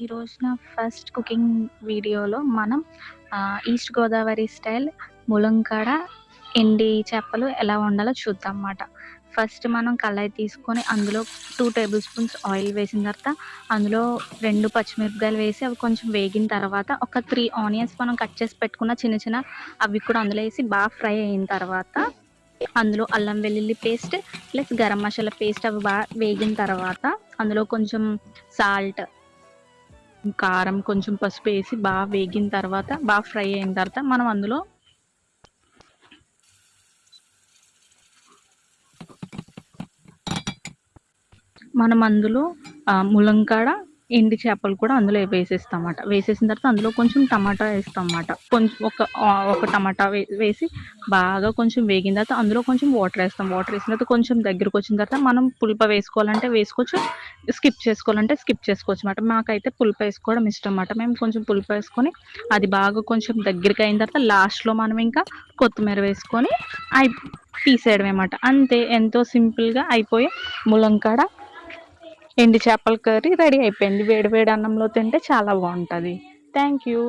ఈరోజు నా first cooking వీడియోలో మనం ఈస్ట్ గోదావరి స్టైల్ ములంకాడ ఎండి చేపలు ఎలా వండాలో చూద్దాం మాట. ఫస్ట్ మనం కళాయి తీసుకొని అందులో 2 టేబుల్ స్పూన్స్ ఆయిల్ వేసిన తర్వాత అందులో 2 పచ్చిమిరపకాయలు వేసి అవి కొంచెం వేగిన తర్వాత ఒక 3 ఆనియన్స్ మనం కట్ చేసి పెట్టుకున్న చిన్న చిన్న అవి కూడా అందులో వేసి బాగా ఫ్రై అయిన తర్వాత అందులో అల్లం వెల్లుల్లి paste plus garam masala paste అవి బాగా వేగిన తర్వాత అందులో కొంచెం సాల్ట్, కారం, కొంచెం పసుపు వేసి బాగా వేగిన తర్వాత బాగా ఫ్రై అయిన తర్వాత మనం అందులో ములంకాడ ఎండి చేపలు కూడా అందులో వేసేస్తామాట. వేసేసిన తర్వాత అందులో కొంచెం టమాటా వేస్తామన్నమాట. కొంచెం ఒక టమాటా వేసి బాగా కొంచెం వేగిన తర్వాత అందులో కొంచెం వాటర్ వేస్తాం. వాటర్ వేసిన తర్వాత కొంచెం దగ్గరకు వచ్చిన తర్వాత మనం పులుప వేసుకోవాలంటే వేసుకోవచ్చు, స్కిప్ చేసుకోవాలంటే స్కిప్ చేసుకోవచ్చు అన్నమాట. మాకైతే పులుపు వేసుకోవడం ఇష్టం అన్నమాట. మేము కొంచెం పులుపు వేసుకొని అది బాగా కొంచెం దగ్గరికి అయిన తర్వాత లాస్ట్లో మనం ఇంకా కొత్తిమీర వేసుకొని తీసేయడమే అన్నమాట. అంతే, ఎంతో సింపుల్గా అయిపోయే ములంకాడ ఎండి చేపల కర్రీ రెడీ అయిపోయింది. వేడి వేడి అన్నంలో తింటే చాలా బాగుంటుంది. Thank you.